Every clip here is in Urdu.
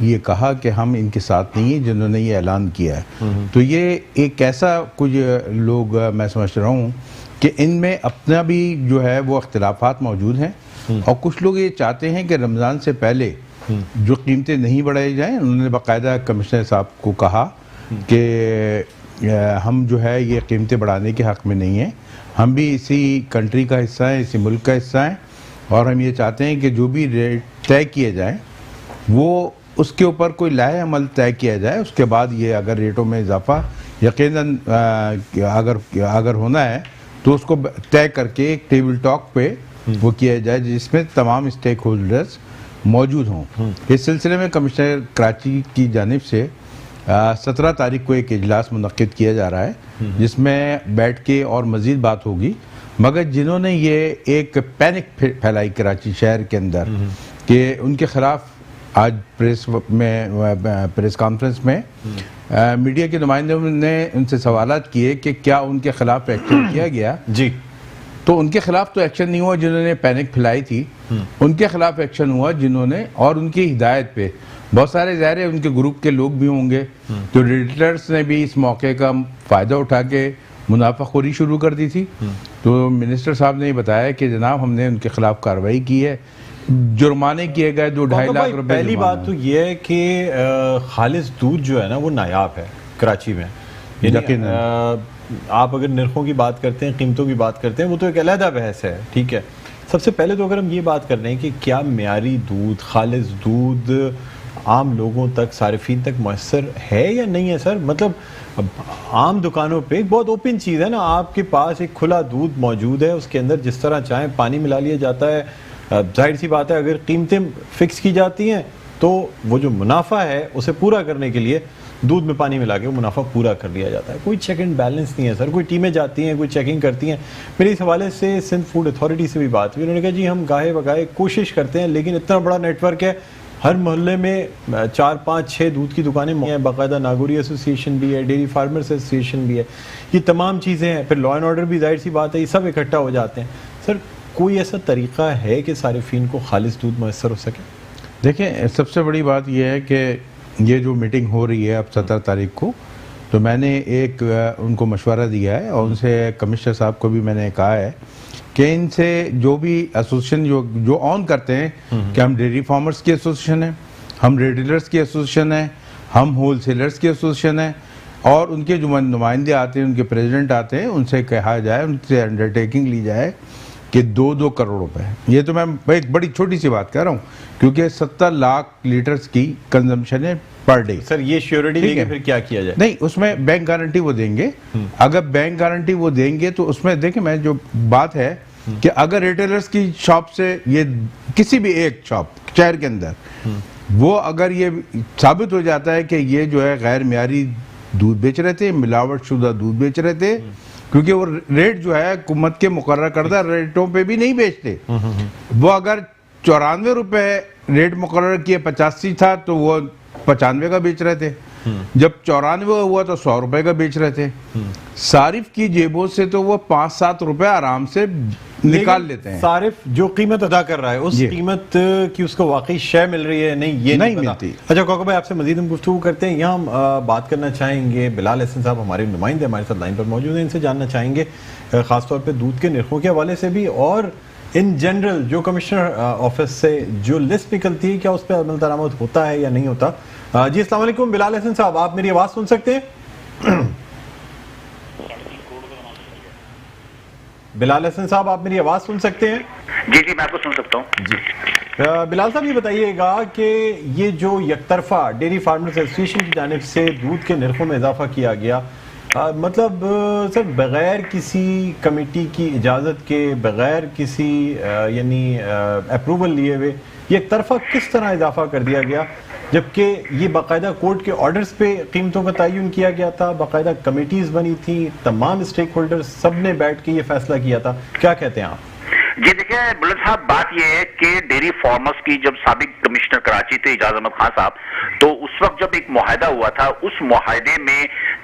یہ کہا کہ ہم ان کے ساتھ نہیں ہیں جنہوں نے یہ اعلان کیا ہے. تو یہ ایک ایسا کچھ لوگ میں سمجھ رہا ہوں کہ ان میں اپنا بھی جو ہے وہ اختلافات موجود ہیں, اور کچھ لوگ یہ چاہتے ہیں کہ رمضان سے پہلے جو قیمتیں نہیں بڑھائی جائیں. انہوں نے باقاعدہ کمشنر صاحب کو کہا کہ ہم جو ہے یہ قیمتیں بڑھانے کے حق میں نہیں ہیں, ہم بھی اسی کنٹری کا حصہ ہیں, اسی ملک کا حصہ ہیں, اور ہم یہ چاہتے ہیں کہ جو بھی ریٹ طے کیے جائیں وہ اس کے اوپر کوئی لائحہ عمل طے کیا جائے. اس کے بعد یہ اگر ریٹوں میں اضافہ یقیناً اگر ہونا ہے تو اس کو طے کر کے ایک ٹیبل ٹاک پہ وہ کیا جائے جس میں تمام اسٹیک ہولڈرز موجود ہوں. اس سلسلے میں کمشنر کراچی کی جانب سے 17 تاریخ کو ایک اجلاس منعقد کیا جا رہا ہے جس میں بیٹھ کے اور مزید بات ہوگی. مگر جنہوں نے یہ ایک پینک پھیلائی کراچی شہر کے اندر کہ ان کے خلاف آج پریس کانفرنس میں میڈیا کے نمائندوں نے ان سے سوالات کیے کہ کیا ان کے خلاف ایکشن کیا گیا. جی, تو ان کے خلاف تو ایکشن نہیں ہوا جنہوں نے پینک پھیلائی تھی, ان کے خلاف ایکشن ہوا جنہوں نے, اور ان کی ہدایت پہ بہت سارے ظاہر ہے ان کے گروپ کے لوگ بھی ہوں گے, تو ریٹیلرز نے بھی اس موقع کا فائدہ اٹھا کے منافع خوری شروع کر دی تھی. تو منسٹر صاحب نے یہ بتایا کہ جناب ہم نے ان کے خلاف کارروائی کی ہے, جرمانے کیے گئے 2-2.5 لاکھ روپے. پہلی بات تو یہ ہے کہ خالص دودھ جو ہے نا وہ نایاب ہے کراچی میں. آپ اگر نرخوں کی بات کرتے ہیں, قیمتوں کی بات کرتے ہیں, وہ تو ایک علیحدہ بحث ہے, ٹھیک ہے. سب سے پہلے تو اگر ہم یہ بات کر رہے ہیں کہ کیا معیاری دودھ, خالص دودھ عام لوگوں تک, صارفین تک میسر ہے یا نہیں ہے سر؟ مطلب عام دکانوں پہ ایک بہت اوپن چیز ہے نا, آپ کے پاس ایک کھلا دودھ موجود ہے, اس کے اندر جس طرح چاہیں پانی ملا لیا جاتا ہے. ظاہر سی بات ہے اگر قیمتیں فکس کی جاتی ہیں تو وہ جو منافع ہے اسے پورا کرنے کے لیے دودھ میں پانی ملا کے وہ منافع پورا کر لیا جاتا ہے. کوئی چیک اینڈ بیلنس نہیں ہے سر. کوئی ٹیمیں جاتی ہیں, کوئی چیکنگ کرتی ہیں. میری اس حوالے سے سندھ فوڈ اتھارٹی سے بھی بات ہوئی, انہوں نے کہا جی ہم گاہے بگاہے کوشش کرتے ہیں, لیکن اتنا بڑا نیٹ ورک ہے, ہر محلے میں 4-5-6 دودھ کی دکانیں ہیں, باقاعدہ ناگوری ایسوسیشن بھی ہے, ڈیری فارمرز ایسوسیشن بھی ہے, یہ تمام چیزیں ہیں. پھر لا اینڈ آرڈر بھی ظاہر سی بات ہے, یہ سب اکٹھا ہو جاتے ہیں. سر کوئی ایسا طریقہ ہے کہ صارفین کو خالص دودھ میسر ہو سکے؟ دیکھیں, سب سے بڑی بات یہ ہے کہ یہ جو میٹنگ ہو رہی ہے اب 17 تاریخ کو, تو میں نے ایک ان کو مشورہ دیا ہے, اور ان سے کمشنر صاحب کو بھی میں نے کہا ہے کہ ان سے جو بھی ایسوسیشن جو آن کرتے ہیں کہ ہم ڈیری فارمرز کی ایسوسیشن ہیں, ہم ریٹیلرز کی ایسوسیشن ہیں, ہم ہول سیلرز کی ایسوسیشن ہیں, اور ان کے جو نمائندے آتے ہیں, ان کے پریزیڈنٹ آتے ہیں, ان سے کہا جائے, ان سے انڈرٹیکنگ لی جائے کہ 2-2 کروڑ روپے. یہ تو میں ایک بڑی چھوٹی سی بات کہہ رہا ہوں کیونکہ 70 لاکھ لیٹرز کی کنزمپشن ہے پر ڈے. سر یہ شیورٹی لے کے پھر کیا کیا جائے؟ نہیں, اس میں بینک گارنٹی وہ دیں گے. اگر بینک گارنٹی وہ دیں گے تو اس میں دیکھیں, میں جو بات ہے کہ اگر ریٹیلرز کی شاپ سے یہ کسی بھی ایک شاپ شہر کے اندر وہ اگر یہ ثابت ہو جاتا ہے کہ یہ جو ہے غیر معیاری دودھ بیچ رہے تھے, ملاوٹ شدہ دودھ بیچ رہے تھے, کیونکہ وہ ریٹ جو ہے حکومت کے مقررہ کردہ ریٹوں پہ بھی نہیں بیچتے, وہ اگر 94 روپے ریٹ مقرر کیے 85 تھا تو وہ 95 کا بیچ رہے تھے, جب 94 ہوا تو 100 روپے کا بیچ رہے تھے. صارف کی جیبوں سے تو وہ 5-7 روپے آرام سے نکال لیتے ہیں. صارف جو قیمت ادا کر رہا ہے اس قیمت کی اس کو واقعی شے مل رہی ہے نہیں, یہ نہیں ملتی. اچھا کوکو بھائی, آپ سے مزید ہم گفتگو کرتے ہیں. یہاں ہم بات کرنا چاہیں گے, بلال احسن صاحب ہمارے نمائندے ہمارے ساتھ لائن پر موجود ہیں, ان سے جاننا چاہیں گے خاص طور پہ دودھ کے نرخوں کے حوالے سے بھی, اور ان جنرل جو کمشنر آفس سے جو لسٹ نکلتی ہے کیا اس پہ عمل درآمد ہوتا ہے یا نہیں ہوتا. جی السلام علیکم بلال احسن صاحب, آپ میری آواز سن سکتے ہیں؟ بلال احسن صاحب آپ میری آواز سن سکتے ہیں؟ جی میں آپ کو سن سکتا ہوں. جی بلال صاحب یہ بتائیے گا کہ یہ جو یک طرفہ ڈیری فارمرز ایسوسیشن کی جانب سے دودھ کے نرخوں میں اضافہ کیا گیا, مطلب سر بغیر کسی کمیٹی کی اجازت کے, بغیر کسی یعنی اپروول لیے ہوئے یک طرفہ کس طرح اضافہ کر دیا گیا, جبکہ یہ باقاعدہ کورٹ کے آرڈرز پہ قیمتوں کا تعین کیا گیا تھا, باقاعدہ کمیٹیز بنی تھی, تمام اسٹیک ہولڈرز سب نے بیٹھ کے یہ فیصلہ کیا تھا. کیا کہتے ہیں آپ؟ جی دیکھیں بلند صاحب, بات یہ ہے کہ ڈیری فارمرز کی جب سابق کمشنر کراچی تھے اعجاز احمد خان صاحب, تو اس وقت جب ایک معاہدہ ہوا تھا, اس معاہدے میں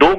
2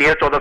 13-14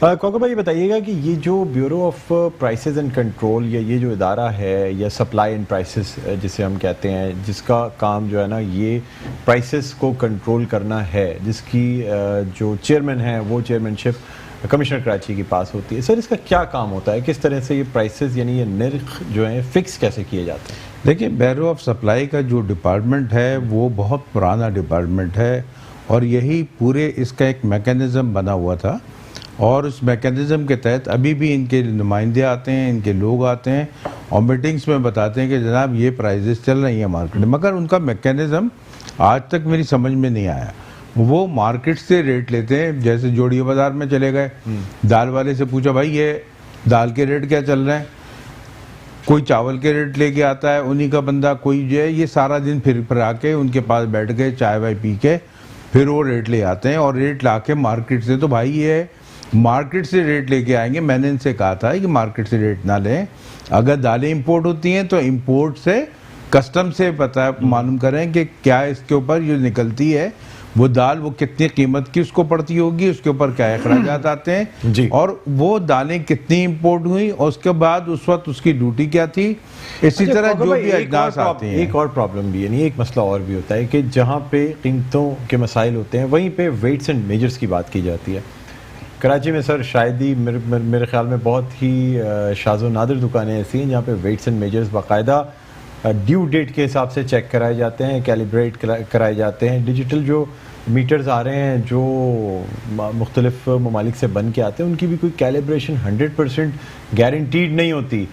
کوکب بھائی بتائیے گا کہ یہ جو bureau of prices and control یا یہ جو ادارہ ہے یا سپلائی اینڈ پرائسز جسے ہم کہتے ہیں، جس کا کام جو ہے نا یہ پرائسز کو کنٹرول کرنا ہے، جس کی جو چیئرمین ہے وہ چیئرمین شپ کمشنر کراچی کے پاس ہوتی ہے، سر اس کا کیا کام ہوتا ہے؟ کس طرح سے یہ پرائسز یعنی یہ نرخ جو ہیں فکس کیسے کیے جاتے ہیں؟ دیکھیں، بیورو آف سپلائی کا جو ڈپارٹمنٹ ہے وہ بہت پرانا ڈپارٹمنٹ ہے، اور یہی پورے اس کا ایک میکینزم بنا ہوا تھا، اور اس میکینزم کے تحت ابھی بھی ان کے نمائندے آتے ہیں، ان کے لوگ آتے ہیں اور میٹنگز میں بتاتے ہیں کہ جناب یہ پرائزز چل رہی ہیں مارکیٹ میں، مگر ان کا میکینزم آج تک میری سمجھ میں نہیں آیا۔ وہ مارکیٹ سے ریٹ لیتے ہیں، جیسے جوڑیہ بازار میں چلے گئے، دال والے سے پوچھا بھائی یہ دال کے ریٹ کیا چل رہے ہیں، کوئی چاول کے ریٹ لے کے آتا ہے انہی کا بندہ، کوئی جو ہے یہ سارا دن پھر آ کے ان کے پاس بیٹھ کے چائے وائے پی کے پھر وہ ریٹ لے آتے ہیں، اور ریٹ لا کے مارکیٹ سے، تو بھائی یہ مارکیٹ سے ریٹ لے کے آئیں گے، میں نے ان سے کہا تھا کہ مارکیٹ سے ریٹ نہ لیں، اگر دالیں امپورٹ ہوتی ہیں تو امپورٹ سے کسٹم سے پتہ معلوم کریں کہ کیا اس کے اوپر جو نکلتی ہے وہ دال وہ کتنی قیمت کی اس کو پڑتی ہوگی، اس کے اوپر کیا اخراجات آتے ہیں جی، اور وہ دالیں کتنی امپورٹ ہوئی، اور اس کے بعد اس وقت اس کی ڈیوٹی کیا تھی، اسی طرح جو بھی اجناس آتے ہیں۔ ایک اور پرابلم بھی یعنی ایک مسئلہ اور بھی ہوتا ہے کہ جہاں پہ قیمتوں کے مسائل ہوتے ہیں وہیں پہ ویٹس اینڈ میجرز کی بات کی جاتی ہے۔ کراچی میں سر شاید ہی میرے خیال میں بہت ہی شاذ و نادر دکانیں ایسی ہیں جہاں پہ ویٹس اینڈ میجرز باقاعدہ ڈیو ڈیٹ کے حساب سے چیک کرائے جاتے ہیں، کیلیبریٹ کرائے جاتے ہیں۔ ڈیجیٹل جو میٹرز آ رہے ہیں جو مختلف ممالک سے بن کے آتے ہیں ان کی بھی کوئی کیلیبریشن 100% گارنٹیڈ نہیں ہوتی۔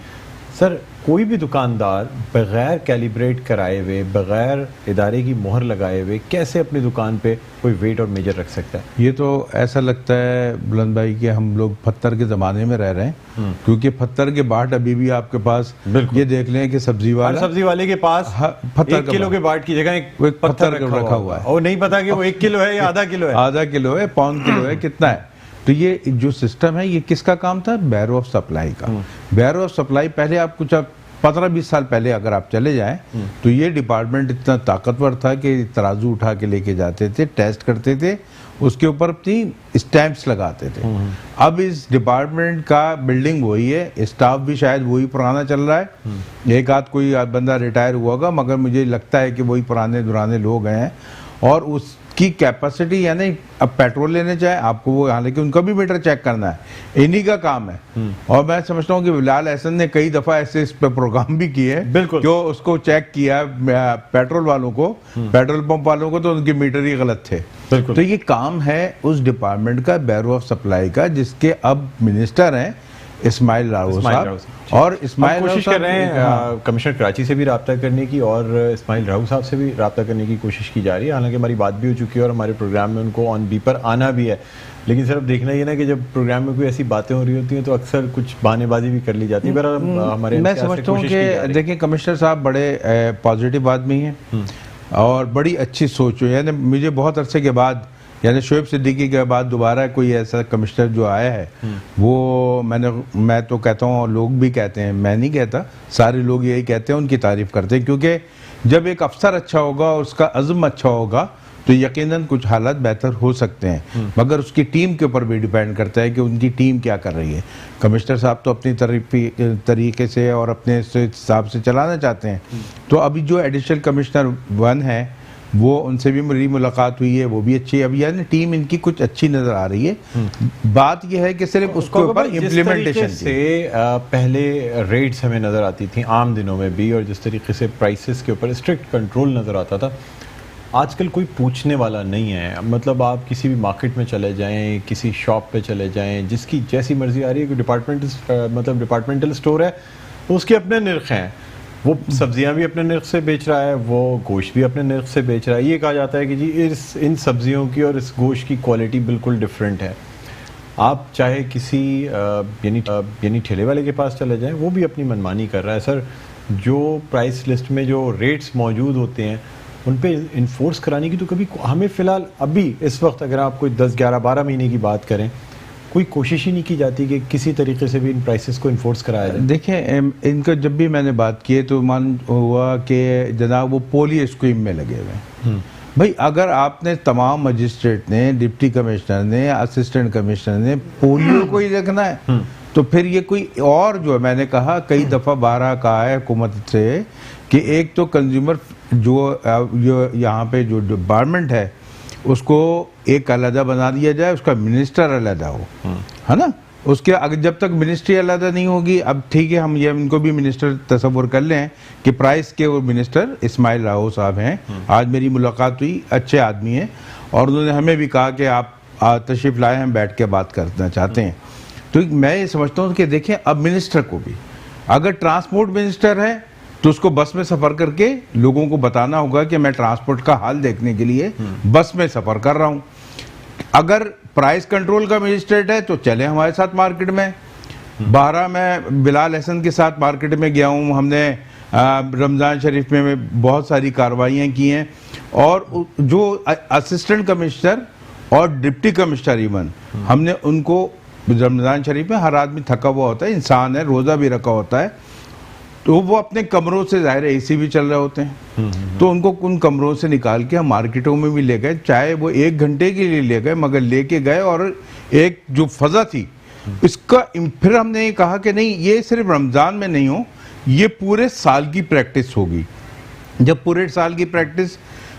سر کوئی بھی دکاندار بغیر کیلیبریٹ کرائے ہوئے، بغیر ادارے کی مہر لگائے ہوئے کیسے اپنی دکان پہ کوئی ویٹ اور میجر رکھ سکتا ہے؟ یہ تو ایسا لگتا ہے بلند بھائی کہ ہم لوگ پتھر کے زمانے میں رہ رہے ہیں، کیونکہ پتھر کے باٹ ابھی بھی آپ کے پاس، یہ دیکھ لیں کہ سبزی والے کے پاس 1 کلو کے باٹ کی جگہ ایک پتھر رکھا ہوا ہے، اور نہیں پتا کہ وہ 1 کلو ہے یا آدھا کلو ہے، پون کلو ہے، کتنا ہے۔ تو یہ جو سسٹم ہے یہ کس کا کام تھا؟ بیورو آف سپلائی کا۔ بیورو آف سپلائی پہلے آپ کچھ 15-20 سال پہلے اگر آپ چلے جائیں تو یہ ڈپارٹمنٹ اتنا طاقتور تھا کہ ترازو اٹھا کے لے کے جاتے تھے، ٹیسٹ کرتے تھے، اس کے اوپر اپنی اسٹیمپس لگاتے تھے۔ اب اس ڈپارٹمنٹ کا بلڈنگ وہی ہے، اسٹاف بھی شاید وہی پرانا چل رہا ہے، ایک آدھ کوئی بندہ ریٹائر ہوا ہوگا، مگر مجھے لگتا ہے کہ وہی پرانے درانے لوگ ہیں، اور اس کی کیپیسٹی یعنی اب پیٹرول لینے چاہے آپ کو وہ، حالانکہ ان کا بھی میٹر چیک کرنا ہے، انہی کا کام ہے۔ اور میں سمجھتا ہوں کہ بلال احسن نے کئی دفعہ ایسے اس پہ پروگرام بھی کیے کہ اس کو چیک کیا پیٹرول والوں کو، پیٹرول پمپ والوں کو، تو ان کے میٹر ہی غلط تھے۔ تو یہ کام ہے اس ڈپارٹمنٹ کا، بیورو آف سپلائی کا، جس کے اب منسٹر ہیں اسماعیل راؤ صاحب، اور اسماعیل کوشش کر رہے ہیں کمشنر کراچی سے بھی رابطہ کرنے کی، اور اسماعیل راؤ صاحب سے بھی رابطہ کرنے کی کوشش کی جا رہی ہے، حالانکہ ہماری بات بھی ہو چکی ہے اور ہمارے پروگرام میں ان کو آن بی پر آنا بھی ہے، لیکن صرف دیکھنا یہ نا کہ جب پروگرام میں کوئی ایسی باتیں ہو رہی ہوتی ہیں تو اکثر کچھ بہانے بازی بھی کر لی جاتی ہے۔ میں سمجھتا ہوں کہ دیکھیں کمشنر صاحب بڑے پازیٹیو آدمی ہیں اور بڑی اچھی سوچ ہے، یعنی مجھے بہت عرصے کے بعد، یعنی شعیب صدیقی کے بعد دوبارہ کوئی ایسا کمشنر جو آیا ہے، وہ میں تو کہتا ہوں، اور لوگ بھی کہتے ہیں، میں نہیں کہتا، سارے لوگ یہی کہتے ہیں، ان کی تعریف کرتے ہیں، کیونکہ جب ایک افسر اچھا ہوگا اور اس کا عزم اچھا ہوگا تو یقیناً کچھ حالات بہتر ہو سکتے ہیں، مگر اس کی ٹیم کے اوپر بھی ڈیپینڈ کرتا ہے کہ ان کی ٹیم کیا کر رہی ہے۔ کمشنر صاحب تو اپنی طریقے سے اور اپنے حساب سے چلانا چاہتے ہیں، تو ابھی جو ایڈیشنل کمشنر 1 ہے وہ ان سے بھی میری ملاقات ہوئی ہے، وہ بھی اچھی، اب یعنی ٹیم ان کی کچھ اچھی نظر آ رہی ہے۔ بات یہ ہے کہ صرف اس کے اوپر امپلیمنٹیشن سے پہلے ریٹس ہمیں نظر آتی تھیں عام دنوں میں بھی، اور جس طریقے سے پرائسز کے اوپر اسٹرکٹ کنٹرول نظر آتا تھا، آج کل کوئی پوچھنے والا نہیں ہے۔ مطلب آپ کسی بھی مارکیٹ میں چلے جائیں، کسی شاپ پہ چلے جائیں، جس کی جیسی مرضی آ رہی ہے، کوئی ڈپارٹمنٹل اسٹور ہے تو اس کے اپنے نرخ ہیں، وہ سبزیاں بھی اپنے نرخ سے بیچ رہا ہے، وہ گوشت بھی اپنے نرخ سے بیچ رہا ہے۔ یہ کہا جاتا ہے کہ جی ان سبزیوں کی اور اس گوشت کی کوالٹی بالکل ڈفرینٹ ہے۔ آپ چاہے کسی یعنی ٹھیلے والے کے پاس چلے جائیں، وہ بھی اپنی منمانی کر رہا ہے۔ سر جو پرائس لسٹ میں جو ریٹس موجود ہوتے ہیں ان پہ انفورس کرانے کی تو کبھی ہمیں فی الحال ابھی اس وقت اگر آپ کوئی 10 11 12 مہینے کی بات کریں، کوئی کوشش ہی نہیں کی جاتی کہ کسی طریقے سے بھی ان پرائسز کو انفورس کرایا جائے؟ دیکھیں ان کا جب بھی میں نے بات کی تو مان ہوا کہ جناب وہ پولیو اسکیم میں لگے ہوئے ہیں، بھائی اگر آپ نے تمام مجسٹریٹ نے، ڈپٹی کمشنر نے، اسسٹنٹ کمشنر نے پولیو کو ہی رکھنا ہے تو پھر یہ کوئی اور جو ہے، میں نے کہا کئی دفعہ بارہ کہا ہے حکومت سے کہ ایک تو کنزیومر جو یہاں پہ جو ڈپارٹمنٹ ہے اس کو ایک علیحدہ بنا دیا جائے، اس کا منسٹر علیحدہ ہو، ہے نا. اس کے جب تک منسٹری علیحدہ نہیں ہوگی، اب ٹھیک ہے ہم یہ ان کو بھی منسٹر تصور کر لیں کہ پرائس کے وہ منسٹر اسماعیل راؤ صاحب ہیں. آج میری ملاقات ہوئی، اچھے آدمی ہیں اور انہوں نے ہمیں بھی کہا کہ آپ تشریف لائیں، ہم بیٹھ کے بات کرنا چاہتے ہیں. تو میں یہ سمجھتا ہوں کہ دیکھیں اب منسٹر کو بھی اگر ٹرانسپورٹ منسٹر ہے تو اس کو بس میں سفر کر کے لوگوں کو بتانا ہوگا کہ میں ٹرانسپورٹ کا حال دیکھنے کے لیے بس میں سفر کر رہا ہوں. اگر پرائس کنٹرول کا مجسٹریٹ ہے تو چلے ہمارے ساتھ مارکیٹ میں. 12 میں بلال حسن کے ساتھ مارکیٹ میں گیا ہوں، ہم نے رمضان شریف میں بہت ساری کارروائیاں کی ہیں اور جو اسسٹنٹ کمشنر اور ڈپٹی کمشنر ایون ہم نے ان کو رمضان شریف میں، ہر آدمی تھکا ہوا ہوتا ہے، انسان ہے، روزہ بھی رکھا ہوتا ہے، تو وہ اپنے کمروں سے ظاہر اے سی بھی چل رہے ہوتے ہیں تو ان کو ان کمروں سے نکال کے ہم مارکیٹوں میں بھی لے گئے، چاہے وہ 1 گھنٹے کے لیے لے گئے مگر لے کے گئے. اور ایک جو فضا تھی اس کا پھر ہم نے یہ کہا کہ نہیں یہ صرف رمضان میں نہیں ہو، یہ پورے سال کی پریکٹس ہوگی. جب پورے سال کی پریکٹس،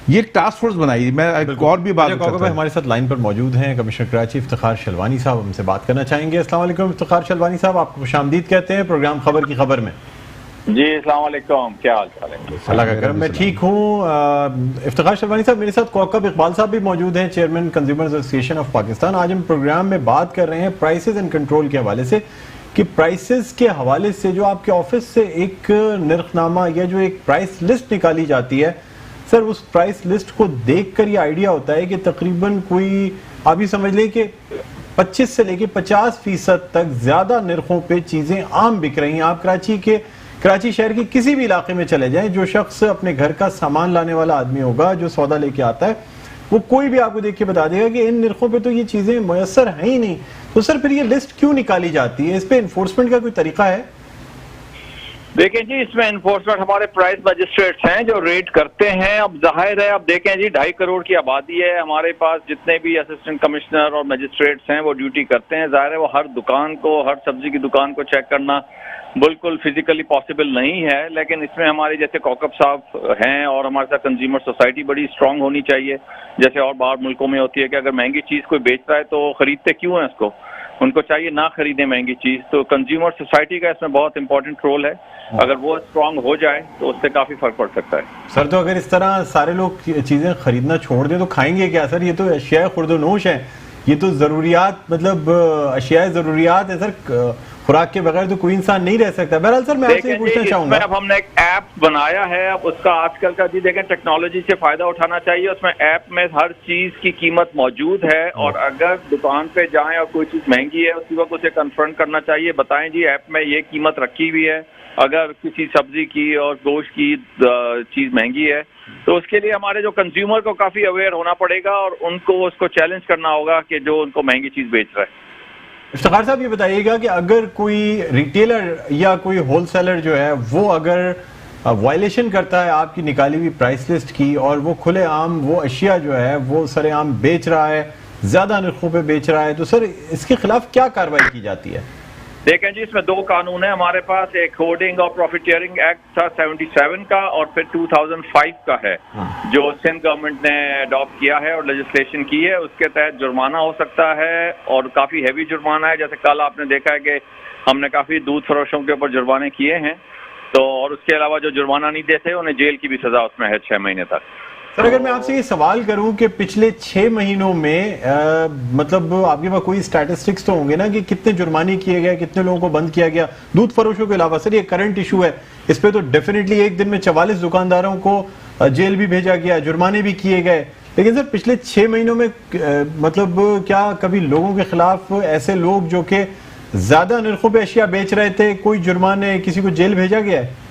یہ ایک ٹاسک فورس بنائی. میں ایک اور بھی بات کرتا ہوں، ہمارے ساتھ لائن پر موجود ہیں کمشنر کراچی افتخار شلوانی صاحب، ہم سے بات کرنا چاہیں گے. السلام علیکم افتخار شلوانی صاحب، آپ کو خوش آمدید کہتے ہیں پروگرام خبر کی خبر میں. جی السلام علیکم، کیا حال چال ہے؟ اللہ کا کرم، میں ٹھیک ہوں. افتخار شلوانی صاحب، میرے ساتھ کوکب اقبال صاحب بھی موجود ہیں، چیئرمین کنزیومرز ایسوسی ایشن آف پاکستان. آج ہم پروگرام میں بات کر رہے ہیں پرائسز اینڈ کنٹرول کے حوالے سے کہ پرائسز کے حوالے سے جو آپ کے آفس سے ایک نرخ نامہ یا جو ایک پرائس لسٹ نکالی جاتی ہے، سر اس پرائس لسٹ کو دیکھ کر یہ آئیڈیا ہوتا ہے کہ تقریباً کوئی آپ یہ سمجھ لیں کہ 25 سے لے کے 50% تک زیادہ نرخوں پہ چیزیں عام بک رہی ہیں. آپ کراچی شہر کے کسی بھی علاقے میں چلے جائیں، جو شخص اپنے گھر کا سامان لانے والا آدمی ہوگا، جو سودا لے کے آتا ہے، وہ کوئی بھی آپ کو دیکھ کے بتا دے گا کہ ان نرخوں پہ تو یہ چیزیں میسر ہیں ہی نہیں. تو سر پھر یہ لسٹ کیوں نکالی جاتی ہے؟ اس پہ انفورسمنٹ کا کوئی طریقہ ہے؟ دیکھیں جی، اس میں انفورسمنٹ ہمارے پرائس مجسٹریٹس ہیں جو ریڈ کرتے ہیں. اب ظاہر ہے، اب دیکھیں جی 2.5 کروڑ کی آبادی ہے ہمارے پاس، جتنے بھی اسسٹنٹ کمشنر اور مجسٹریٹس ہیں وہ ڈیوٹی کرتے ہیں. ظاہر ہے وہ ہر دکان کو، ہر سبزی کی دکان کو چیک کرنا بالکل فزیکلی پاسبل نہیں ہے، لیکن اس میں ہمارے جیسے کوکب صاحب ہیں اور ہمارے ساتھ کنزیومر سوسائٹی بڑی اسٹرانگ ہونی چاہیے، جیسے اور باہر ملکوں میں ہوتی ہے کہ اگر مہنگی چیز کوئی بیچ رہا ہے تو خریدتے کیوں ہیں اس کو، ان کو چاہیے نہ خریدیں مہنگی چیز. تو کنزیومر سوسائٹی کا اس میں بہت امپورٹنٹ رول ہے، اگر وہ اسٹرانگ ہو جائے تو اس سے کافی فرق پڑ سکتا ہے. سر تو اگر اس طرح سارے لوگ چیزیں خریدنا چھوڑ دیں تو کھائیں گے کیا سر؟ یہ تو اشیاء خورد و نوش ہے، یہ تو ضروریات، مطلب اشیاء ضروریات ہے سر. خوراک کے بغیر تو کوئی انسان نہیں رہ سکتا. بہرحال سر میں آپ سے یہ پوچھنا چاہوں گا، اب ہم نے ایک ایپ بنایا ہے، اب اس کا آج کل کا جی دیکھیں ٹیکنالوجی سے فائدہ اٹھانا چاہیے. اس میں ایپ میں ہر چیز کی قیمت موجود ہے اور اگر دکان پہ جائیں اور کوئی چیز مہنگی ہے اسی وقت اسے کنفرنٹ کرنا چاہیے، بتائیں جی ایپ میں یہ قیمت رکھی ہوئی ہے. اگر کسی سبزی کی اور گوشت کی چیز مہنگی ہے تو اس کے لیے ہمارے جو کنزیومر کو کافی اویئر ہونا پڑے گا اور ان کو اس کو چیلنج کرنا ہوگا کہ جو ان کو مہنگی چیز بیچ رہا ہے. افتخار صاحب یہ بتائیے گا کہ اگر کوئی ریٹیلر یا کوئی ہول سیلر جو ہے وہ اگر وائلیشن کرتا ہے آپ کی نکالی ہوئی پرائس لسٹ کی اور وہ کھلے عام وہ اشیاء جو ہے وہ سرے عام بیچ رہا ہے، زیادہ نرخوں پہ بیچ رہا ہے، تو سر اس کے خلاف کیا کارروائی کی جاتی ہے؟ دیکھیں جی، اس میں 2 قانون ہیں ہمارے پاس. ایک ہوڈنگ اور پروفیٹیئرنگ ایکٹ تھا 77 کا، اور پھر 2005 کا ہے جو سندھ گورنمنٹ نے اڈاپٹ کیا ہے اور لیجسلیشن کی ہے. اس کے تحت جرمانہ ہو سکتا ہے اور کافی ہیوی جرمانہ ہے. جیسے کل آپ نے دیکھا ہے کہ ہم نے کافی دودھ فروشوں کے اوپر جرمانے کیے ہیں. تو اور اس کے علاوہ جو جرمانہ نہیں دیتے انہیں جیل کی بھی سزا اس میں ہے 6 مہینے تک. سر اگر میں آپ سے یہ سوال کروں کہ پچھلے 6 مہینوں میں مطلب آپ کے پاس کوئی اسٹیٹسٹکس تو ہوں گے نا کہ کتنے جرمانے کیے گئے، کتنے لوگوں کو بند کیا گیا دودھ فروشوں کے علاوہ؟ سر یہ کرنٹ ایشو ہے، اس پہ تو ڈیفینیٹلی ایک دن میں 44 دکانداروں کو جیل بھی بھیجا گیا، جرمانے بھی کیے گئے. لیکن سر پچھلے 6 مہینوں میں مطلب کیا کبھی لوگوں کے خلاف ایسے لوگ جو کہ زیادہ نرخوں پہ اشیاء بیچ رہے تھے کوئی جرمانے، کسی کو جیل بھیجا گیا ہے؟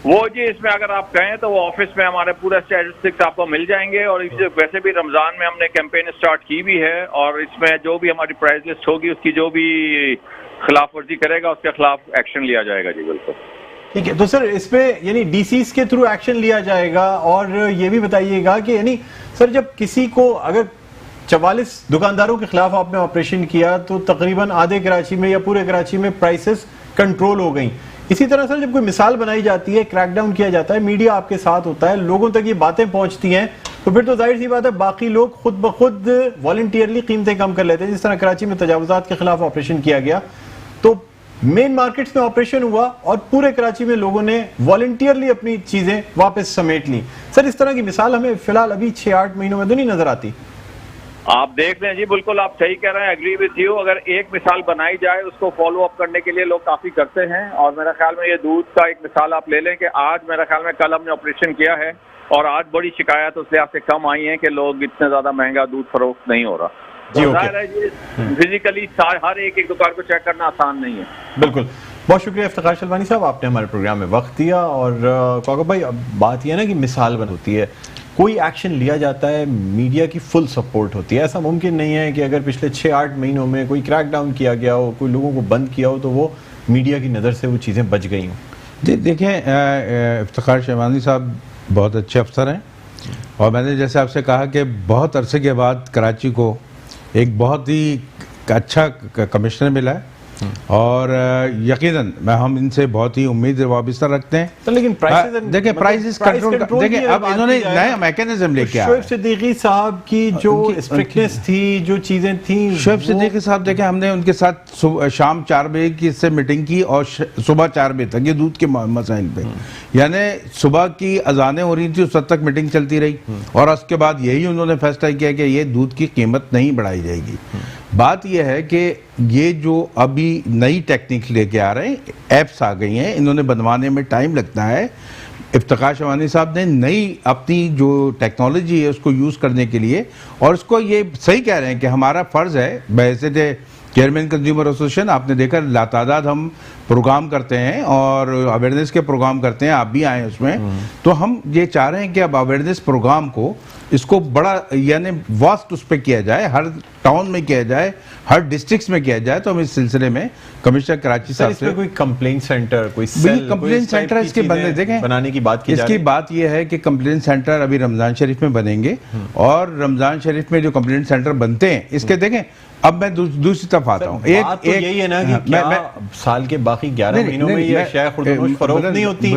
وہ جی اس میں اگر آپ کہیں تو وہ آفس میں ہمارے پورے اسٹیٹسٹکس آپ کو مل جائیں گے. اور ویسے بھی رمضان میں ہم نے کیمپین اسٹارٹ کی بھی ہے اور اس میں جو بھی ہماری پرائز لسٹ ہوگی اس کی جو بھی خلاف ورزی کرے گا اس کے خلاف ایکشن لیا جائے گا. جی بالکل. ٹھیک ہے. تو سر اس پہ یعنی ڈی سیز کے تھرو ایکشن لیا جائے گا, اور یہ بھی بتائیے گا کہ یعنی سر جب کسی کو اگر 44 دکانداروں کے خلاف آپ نے آپریشن کیا تو تقریباً آدھے کراچی میں یا پورے کراچی میں پرائسز کنٹرول ہو گئیں. اسی طرح سر جب کوئی مثال بنائی جاتی ہے, کریک ڈاؤن کیا جاتا ہے, میڈیا آپ کے ساتھ ہوتا ہے, لوگوں تک یہ باتیں پہنچتی ہیں, تو پھر تو ظاہر سی بات ہے باقی لوگ خود بخود والنٹیئرلی قیمتیں کم کر لیتے ہیں. جس طرح کراچی میں تجاوزات کے خلاف آپریشن کیا گیا تو مین مارکیٹس میں آپریشن ہوا اور پورے کراچی میں لوگوں نے والنٹیئرلی اپنی چیزیں واپس سمیٹ لی. سر اس طرح کی مثال ہمیں فی الحال ابھی 6-8 مہینوں میں تو نہیں نظر آتی. آپ دیکھ لیں جی, بالکل آپ صحیح کہہ رہے ہیں, ایگری وتھ یو. اگر ایک مثال بنائی جائے اس کو فالو اپ کرنے کے لیے لوگ کافی کرتے ہیں, اور میرا خیال میں یہ دودھ کا ایک مثال آپ لے لیں کہ آج میرا خیال میں کل ہم نے آپریشن کیا ہے اور آج بڑی شکایت اس لحاظ سے کم آئی ہیں کہ لوگ اتنے زیادہ مہنگا دودھ فروخت نہیں ہو رہا. جی ظاہر ہے جی فزیکلی ہر ایک دکان کو چیک کرنا آسان نہیں ہے. بالکل, بہت شکریہ افتخار شلوانی صاحب, آپ نے ہمارے پروگرام میں وقت دیا. اور کوکب بھائی اب بات یہ ہے نا کہ مثال بن ہوتی ہے, کوئی ایکشن لیا جاتا ہے, میڈیا کی فل سپورٹ ہوتی ہے. ایسا ممکن نہیں ہے کہ اگر پچھلے 6-8 مہینوں میں کوئی کریک ڈاؤن کیا گیا ہو, کوئی لوگوں کو بند کیا ہو, تو وہ میڈیا کی نظر سے وہ چیزیں بچ گئی ہوں. دیکھیں افتخار شلوانی صاحب بہت اچھے افسر ہیں, اور میں نے جیسے آپ سے کہا کہ بہت عرصے کے بعد کراچی کو ایک بہت ہی اچھا کمشنر ملا ہے, اور یقیناً ہم ان سے بہت ہی امید وابستہ رکھتے ہیں. لیکن دیکھیں پرائسز کنٹرول, دیکھیں اب انہوں نے نیا میکینزم لے کے آیا. شعیب صدیقی صاحب کی جو اسٹرکٹنس تھی, جو چیزیں تھیں, شعیب صدیقی صاحب دیکھیں ہم نے ان کے ساتھ شام 4 بجے کی سے میٹنگ کی اور صبح 4 بجے تک, یہ دودھ کے مسائل پہ, یعنی صبح کی اذانیں ہو رہی تھی اس وقت تک میٹنگ چلتی رہی, اور اس کے بعد یہی انہوں نے فیصلہ کیا کہ یہ دودھ کی قیمت نہیں بڑھائی جائے گی. بات یہ ہے کہ یہ جو ابھی نئی ٹیکنیک لے کے آ رہے ہیں, ایپس آ گئی ہیں, انہوں نے بنوانے میں ٹائم لگتا ہے. افتخار شلوانی صاحب نے نئی اپنی جو ٹیکنالوجی ہے اس کو یوز کرنے کے لیے, اور اس کو یہ صحیح کہہ رہے ہیں کہ ہمارا فرض ہے بحیثیت چیئرمین کنزیومر ایسوسیشن. آپ نے دیکھا لاتعداد ہم پروگرام کرتے ہیں اور اویئرنیس کے پروگرام کرتے ہیں, آپ بھی آئے اس میں, تو ہم یہ چاہ رہے ہیں کہ اب اویئرنیس پروگرام کو اس کو بڑا یعنی واسٹ اس پہ کیا جائے, ہر ٹاؤن میں کیا جائے, ہر ڈسٹرکٹس میں کیا جائے. تو ہم اس سلسلے میں کمشنر کراچی صاحب سے کوئی کمپلینٹ سینٹر, کوئی سیل, کمپلینٹ سینٹر اس کے بندے دیکھیں بنانے کی بات کی اس کی بات یہ ہے کہ کمپلینٹ سینٹر ابھی رمضان شریف میں بنیں گے, اور رمضان شریف میں جو کمپلینٹ سینٹر بنتے ہیں اس کے دیکھیں. اب میں دوسری طرف آتا ہوں, ایک یہی ہے نا کہ کیا سال کے باقی 11 مہینوں میں یہ شیخ خردونوش فروخت نہیں ہوتی,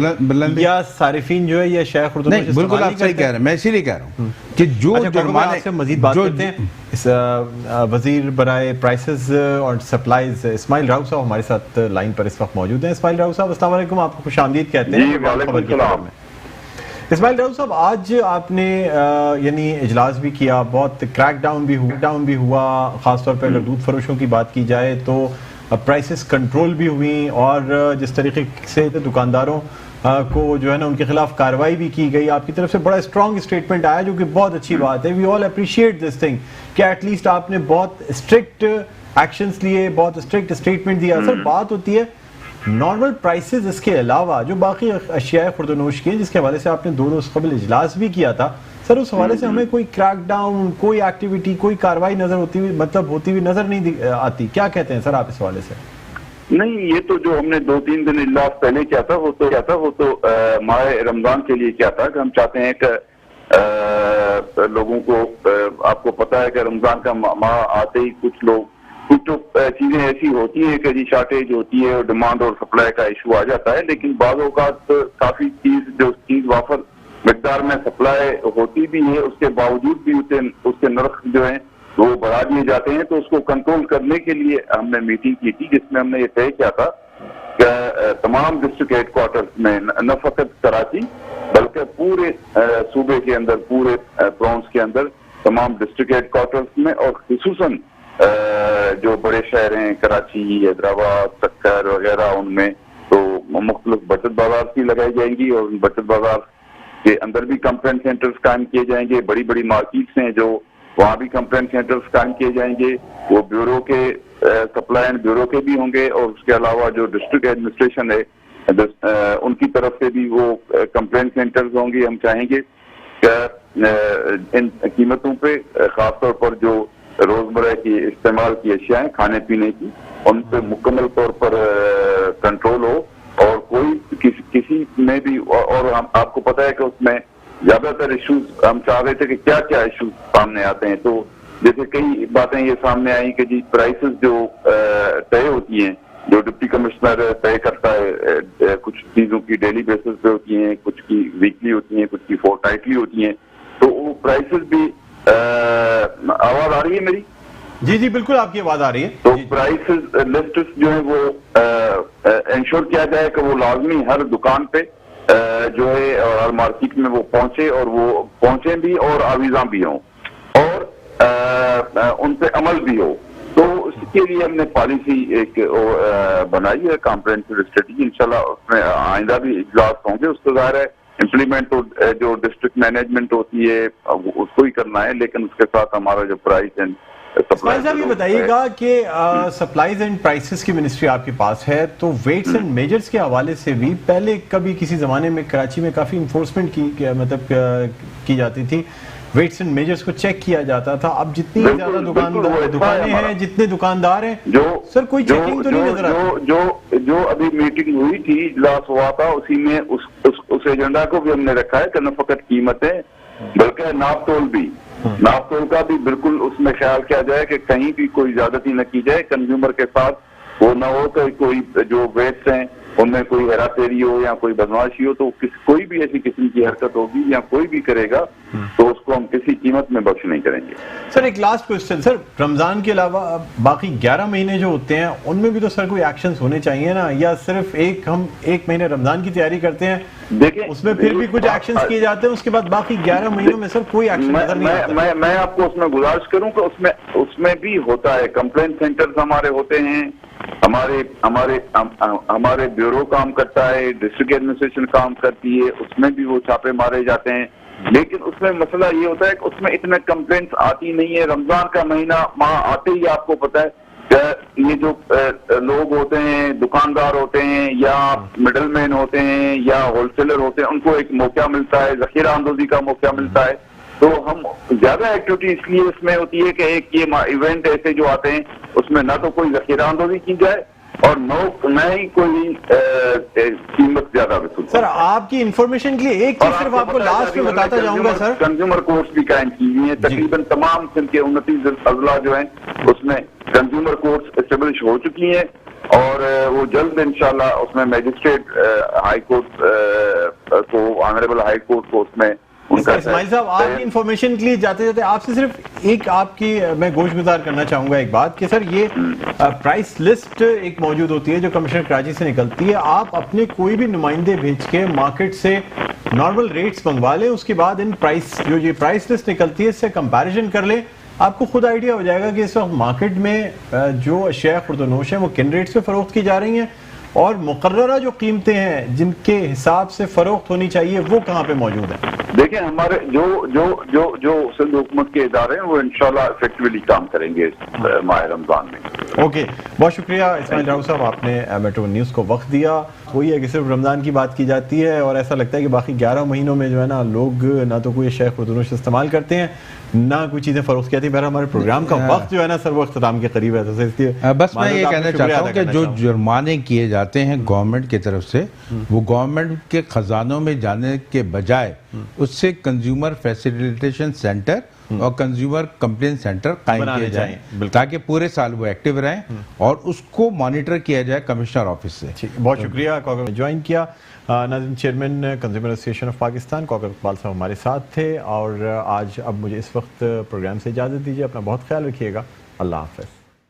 یا صارفین جو ہے یہ شیخ خردونوش نہیں, بالکل آپ صحیح کہہ رہے ہیں. میں اسی لیے کہہ رہا ہوں کہ جو جرمانے سے مزید بات کرتے ہیں. وزیر برائے پرائسز اور سپلائز اسماعیل راؤ صاحب ہمارے ساتھ لائن پر اس وقت موجود ہیں. اسماعیل راؤ صاحب السلام علیکم, آپ کو خوش آمدید کہتے ہیں. اسماعیل راؤ صاحب, آج آپ نے یعنی اجلاس بھی کیا, بہت کریک ڈاؤن بھی ہوا, خاص طور پہ اگر دودھ فروشوں کی بات کی جائے تو پرائسز کنٹرول بھی ہوئیں, اور جس طریقے سے دکانداروں کو جو ہے نا ان کے خلاف کارروائی بھی کی گئی. آپ کی طرف سے بڑا اسٹرانگ اسٹیٹمنٹ آیا جو کہ بہت اچھی بات ہے. وی آل اپریشیٹ دس تھنگ کہ ایٹ لیسٹ آپ نے بہت اسٹرکٹ ایکشنز لیے, بہت اسٹرکٹ اسٹیٹمنٹ دیا. سر بات ہوتی ہے نارمل پرائسز اس کے علاوہ جو باقی اشیاء خوردونوش کی ہیں, جس کے حوالے سے آپ نے 2 روز قبل اجلاس بھی کیا تھا, سر اس حوالے سے ہمیں کوئی کریک ڈاؤن, کوئی ایکٹیویٹی, کوئی کارروائی نظر ہوتی ہوئی نظر نہیں آتی. کیا کہتے ہیں سر آپ اس حوالے سے؟ نہیں, یہ تو جو ہم نے 2-3 دن اجلاس پہلے کیا تھا وہ تو ماہ رمضان کے لیے کیا تھا کہ ہم چاہتے ہیں کہ لوگوں کو, آپ کو پتا ہے کہ رمضان کا ماہ آتے ہی کچھ تو چیزیں ایسی ہوتی ہیں کہ شارٹیج ہوتی ہے اور ڈیمانڈ اور سپلائی کا ایشو آ جاتا ہے, لیکن بعض اوقات کافی چیز وافر مقدار میں سپلائی ہوتی بھی ہے, اس کے باوجود بھی اس کے نرخ جو ہیں وہ بڑھا دیے جاتے ہیں. تو اس کو کنٹرول کرنے کے لیے ہم نے میٹنگ کی تھی, جس میں ہم نے یہ طے کیا تھا کہ تمام ڈسٹرکٹ ہیڈ کوارٹرز میں, نہ فقط کراچی بلکہ پورے صوبے کے اندر, پورے پرونس کے اندر تمام ڈسٹرکٹ ہیڈ کوارٹرز میں, اور خصوصاً جو بڑے شہر ہیں کراچی, حیدرآباد, سکر وغیرہ, ان میں تو مختلف بچت بازار بھی لگائی جائیں گی, اور ان بچت بازار کے اندر بھی کمپلینٹ سینٹرز قائم کیے جائیں گے. بڑی بڑی مارکیٹس ہیں جو وہاں بھی کمپلینٹ سینٹرز قائم کیے جائیں گے. وہ بیورو کے سپلائی اینڈ بیورو کے بھی ہوں گے, اور اس کے علاوہ جو ڈسٹرکٹ ایڈمنسٹریشن ہے ان کی طرف سے بھی وہ کمپلینٹ سینٹرز ہوں گے. ہم چاہیں گے کہ ان قیمتوں پہ خاص طور پر جو روزمرہ کی استعمال کی اشیاء ہیں کھانے پینے کی, ان پہ مکمل طور پر کنٹرول ہو, اور کوئی کسی میں بھی اور آپ کو پتا ہے کہ اس میں زیادہ تر ایشوز ہم چاہ رہے تھے کہ کیا کیا ایشوز سامنے آتے ہیں. تو جیسے کئی باتیں یہ سامنے آئیں کہ جی پرائسز جو طے ہوتی ہیں جو ڈپٹی کمشنر طے کرتا ہے, کچھ چیزوں کی ڈیلی بیسس پہ ہوتی ہیں, کچھ کی ویکلی ہوتی ہیں, کچھ کی فورٹ نائٹلی ہوتی ہیں, تو وہ پرائسز بھی آواز آ رہی ہے میری؟ جی جی بالکل آپ کی آواز آ رہی ہے. تو پرائسز لسٹ جو ہے وہ انشور کیا جائے کہ وہ لازمی ہر دکان پہ جو ہے اور ہر مارکیٹ میں وہ پہنچے, اور وہ پہنچے بھی اور آویزاں بھی ہوں اور ان پہ عمل بھی ہو. تو اس کے لیے ہم نے پالیسی ایک بنائی ہے, کمپریہنسو اسٹریٹجی. انشاءاللہ اس میں آئندہ بھی اجلاس ہوں گے. اس کو ظاہر ہے امپلیمنٹ جو ڈسٹرکٹ مینجمنٹ ہوتی ہے اس کو ہی کرنا ہے, لیکن اس کے ساتھ ہمارا جو پرائس اینڈ اسماعیل صاحب یہ بتائیے گا کہ سپلائز اینڈ پرائسز کی منسٹری آپ کے پاس ہے, تو ویٹس اینڈ میجرز کے حوالے سے بھی پہلے کبھی کسی زمانے میں کراچی میں کافی انفورسمنٹ کی جاتی تھی, ویٹس اینڈ میجرز کو چیک کیا جاتا تھا. اب جتنی زیادہ دکانیں ہیں, جتنے دکاندار ہیں, سر کوئی چیکنگ تو نہیں نظر آتی. جو ابھی میٹنگ ہوئی تھی, اجلاس ہوا تھا, اسی میں اس ایجنڈا کو بھی ہم نے رکھا ہے کہ نہ فقط قیمتیں بلکہ ناپ تول بھی, ناپ تول کا بھی بالکل اس میں خیال کیا جائے کہ کہیں بھی کوئی زیادتی نہ کی جائے کنزیومر کے ساتھ. وہ نہ ہو کہ کوئی جو ویٹس ہیں ان میں کوئی ہیرا پھیری ہو یا کوئی بدماشی ہو, تو کوئی بھی ایسی قسم کی حرکت ہوگی یا کوئی بھی کرے گا تو اس کو ہم کسی قیمت میں بخش نہیں کریں گے. سر ایک لاسٹ کوشچن, سر رمضان کے علاوہ باقی 11 مہینے جو ہوتے ہیں ان میں بھی تو سر کوئی ایکشنز ہونے چاہیے نا, یا صرف ہم ایک مہینے رمضان کی تیاری کرتے ہیں دیکھیں اس میں پھر بھی کچھ ایکشنز کیے جاتے ہیں, اس کے بعد باقی 11 مہینوں میں سر کوئی ایکشن نظر نہیں آتا؟ میں آپ کو اس میں گزارش کروں کہ اس میں بھی ہوتا ہے. کمپلینٹ سینٹرز ہمارے ہوتے ہیں, ہمارے بیورو کام کرتا ہے, ڈسٹرکٹ ایڈمنسٹریشن کام کرتی ہے, اس میں بھی وہ چھاپے مارے جاتے ہیں. لیکن اس میں مسئلہ یہ ہوتا ہے کہ اس میں اتنے کمپلینٹس آتی نہیں ہے. رمضان کا مہینہ وہاں آتے ہی آپ کو پتا ہے کہ یہ جو لوگ ہوتے ہیں, دکاندار ہوتے ہیں یا مڈل مین ہوتے ہیں یا ہول سیلر ہوتے ہیں, ان کو ایک موقع ملتا ہے, ذخیرہ اندوزی کا موقع ملتا ہے. تو ہم زیادہ ایکٹیویٹی اس لیے اس میں ہوتی ہے کہ ایک یہ ایونٹ ایسے جو آتے ہیں اس میں نہ تو کوئی ذخیرہ اندوزی کی جائے اور نہ ہی کوئی قیمت زیادہ وصول. سر آپ کی انفارمیشن کے لیے ایک چیز صرف آپ کو لاسٹ میں بتاتا جاؤں گا سر, کنزیومر کورٹس بھی قائم کی ہوئی ہیں. تقریباً تمام سندھ کے 29 اضلاع جو ہیں اس میں کنزیومر کورٹس اسٹیبلش ہو چکی ہیں, اور وہ جلد انشاءاللہ اس میں میجسٹریٹ ہائی کورٹ کو, آنریبل ہائی کورٹ کو اس میں. اسماعیل صاحب آپ کی انفارمیشن کے لیے جاتے جاتے آپ سے صرف ایک آپ کی میں گوش گزار کرنا چاہوں گا ایک بات کہ سر یہ پرائس لسٹ ایک موجود ہوتی ہے جو کمشنر کراچی سے نکلتی ہے, آپ اپنے کوئی بھی نمائندے بھیج کے مارکیٹ سے نارمل ریٹس منگوا لیں, اس کے بعد ان پرائس جو یہ پرائس لسٹ نکلتی ہے اس سے کمپیریزن کر لیں, آپ کو خود آئیڈیا ہو جائے گا کہ اس وقت مارکیٹ میں جو اشیاء خرد و نوش ہیں وہ کن ریٹس پہ فروخت کی جا رہی ہیں, اور مقررہ جو قیمتیں ہیں جن کے حساب سے فروخت ہونی چاہیے وہ کہاں پہ موجود ہیں. دیکھیں ہمارے جو سندھ حکومت کے ادارے ہیں وہ انشاءاللہ افیکٹولی کام کریں گے ماہ رمضان میں. اوکے, بہت شکریہ اسماعیل راؤ صاحب, آپ نے میٹرو نیوز کو وقت دیا. وہی ہے کہ صرف رمضان کی بات کی جاتی ہے اور ایسا لگتا ہے کہ باقی 11 مہینوں میں جو ہے نا لوگ نہ تو کوئی اشیاء خرد و نوش استعمال کرتے ہیں نہ کوئی چیزیں فروخت کی جاتی. بہرحال ہمارے پروگرام کا وقت جو ہے نا سر وہ اختتام کے قریب ہے, تو اس لیے بس میں یہ کہنا چاہتا ہوں کہ جو جرمانے کیے جاتے ہیں گورنمنٹ کی طرف سے وہ گورنمنٹ کے خزانوں میں جانے کے بجائے اس سے کنزیومر فیسیلیٹیشن سینٹر اور کنزیومر کمپلین سینٹر قائم کیے جائیں تاکہ پورے سال وہ ایکٹیو رہیں اور اس کو مانیٹر کیا جائے کمشنر آفس سے. بہت شکریہ. کوکر جوائن کیا ناظرین, chairman consumer association of Pakistan Kaukab Iqbal صاحب ہمارے ساتھ تھے, اور آج اب مجھے اس وقت پروگرام سے اجازت دیجیے. اپنا بہت خیال رکھیے گا. اللہ حافظ.